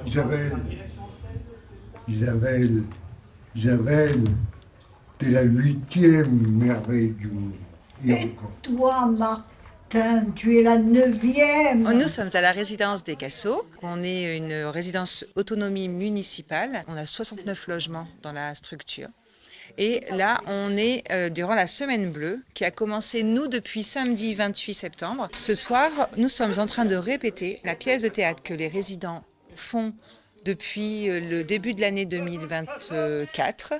Isabelle, Isabelle, Isabelle, t'es la 8e merveille du monde. Et toi, Martin, tu es la 9e. Nous sommes à la résidence des Casseaux. On est une résidence autonomie municipale. On a 69 logements dans la structure. Et là, on est durant la Semaine Bleue, qui a commencé, nous, depuis samedi 28 septembre. Ce soir, nous sommes en train de répéter la pièce de théâtre que les résidents font depuis le début de l'année 2024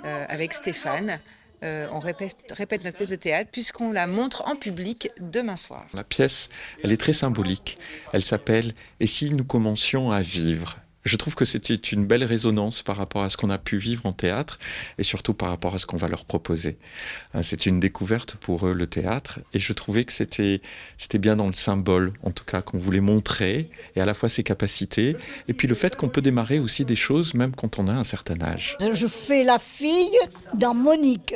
avec Stéphane. On répète notre pièce de théâtre puisqu'on la montre en public demain soir. La pièce, elle est très symbolique. Elle s'appelle « Et si nous commencions à vivre ?» Je trouve que c'était une belle résonance par rapport à ce qu'on a pu vivre en théâtre et surtout par rapport à ce qu'on va leur proposer. C'est une découverte pour eux, le théâtre, et je trouvais que c'était bien dans le symbole, en tout cas, qu'on voulait montrer, et à la fois ses capacités, et puis le fait qu'on peut démarrer aussi des choses même quand on a un certain âge. Je fais la fille dans Monique.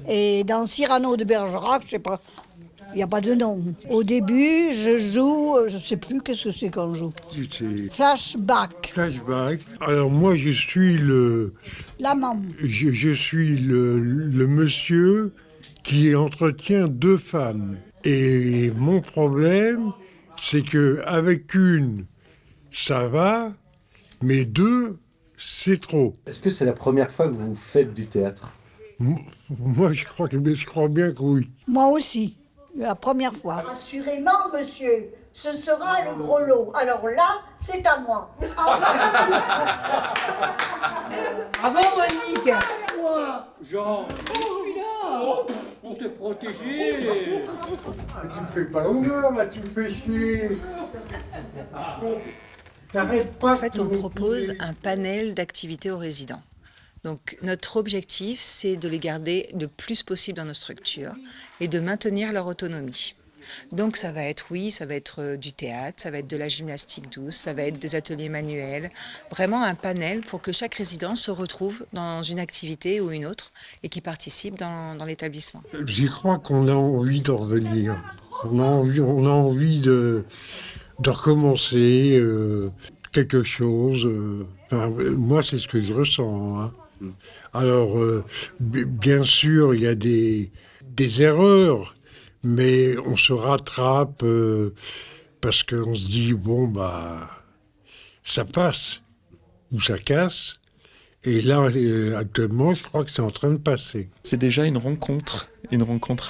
Et dans Cyrano de Bergerac, je sais pas. Il n'y a pas de nom. Au début, je joue, je ne sais plus qu'est-ce que c'est qu'on joue. Flashback. Flashback. Alors moi, je suis L'amant. Je suis le monsieur qui entretient 2 femmes. Et mon problème, c'est que avec une, ça va, mais 2, c'est trop. Est-ce que c'est la première fois que vous faites du théâtre? Moi, je crois bien que oui. Moi aussi. La première fois. Assurément, monsieur, ce sera le gros lot. Alors là, c'est à moi. Bravo, Monique. Moi, Jean, je suis là pour te protéger. Tu me fais pas longueur, là, tu me fais chier. T'arrêtes pas. En fait, on propose un panel d'activités aux résidents. Donc notre objectif, c'est de les garder le plus possible dans nos structures et de maintenir leur autonomie. Donc ça va être, oui, ça va être du théâtre, ça va être de la gymnastique douce, ça va être des ateliers manuels, vraiment un panel pour que chaque résident se retrouve dans une activité ou une autre et qui participe dans l'établissement. J'y crois qu'on a envie de revenir. On a envie de recommencer quelque chose. Enfin, moi, c'est ce que je ressens, hein. Alors, bien sûr, il y a des erreurs, mais on se rattrape parce qu'on se dit, bon, bah, ça passe ou ça casse. Et là, actuellement, je crois que c'est en train de passer. C'est déjà une rencontre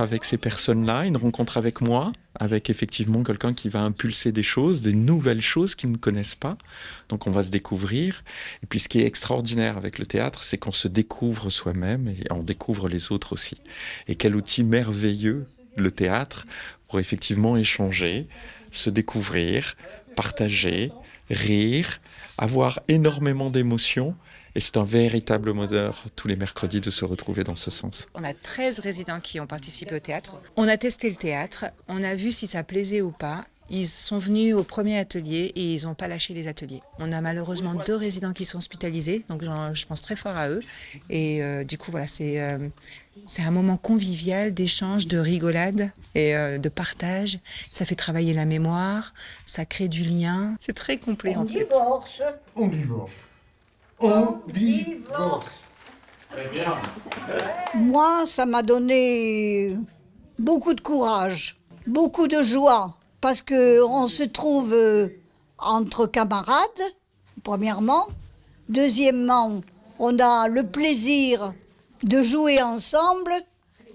avec ces personnes-là, une rencontre avec moi, avec effectivement quelqu'un qui va impulser des choses, des nouvelles choses qu'ils ne connaissent pas. Donc on va se découvrir. Et puis ce qui est extraordinaire avec le théâtre, c'est qu'on se découvre soi-même et on découvre les autres aussi. Et quel outil merveilleux, le théâtre, pour effectivement échanger, se découvrir, partager, rire, avoir énormément d'émotions. Et c'est un véritable bonheur tous les mercredis de se retrouver dans ce sens. On a 13 résidents qui ont participé au théâtre. On a testé le théâtre, on a vu si ça plaisait ou pas. Ils sont venus au premier atelier et ils n'ont pas lâché les ateliers. On a malheureusement 2 résidents qui sont hospitalisés, donc je pense très fort à eux. Et du coup, voilà, c'est un moment convivial d'échange, de rigolade et de partage. Ça fait travailler la mémoire, ça crée du lien. C'est très complet en fait. On divorce. On divorce. Très bien. Moi, ça m'a donné beaucoup de courage, beaucoup de joie, parce qu'on se trouve entre camarades, premièrement. Deuxièmement, on a le plaisir de jouer ensemble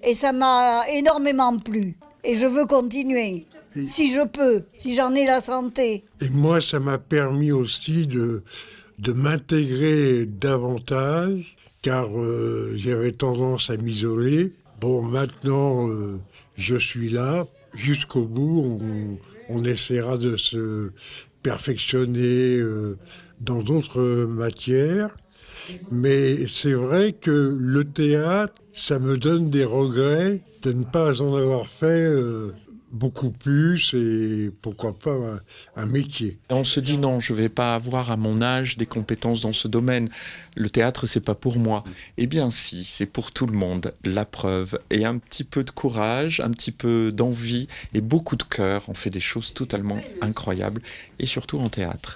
et ça m'a énormément plu. Et je veux continuer, si je peux, si j'en ai la santé. Et moi, ça m'a permis aussi de m'intégrer davantage, car j'avais tendance à m'isoler. Bon, maintenant, je suis là. Jusqu'au bout, on essaiera de se perfectionner dans d'autres matières. Mais c'est vrai que le théâtre, ça me donne des regrets de ne pas en avoir fait beaucoup plus et pourquoi pas un métier. On se dit non, je ne vais pas avoir à mon âge des compétences dans ce domaine. Le théâtre, c'est pas pour moi. Eh bien si, c'est pour tout le monde. La preuve. Et un petit peu de courage, un petit peu d'envie et beaucoup de cœur. On fait des choses totalement incroyables et surtout en théâtre.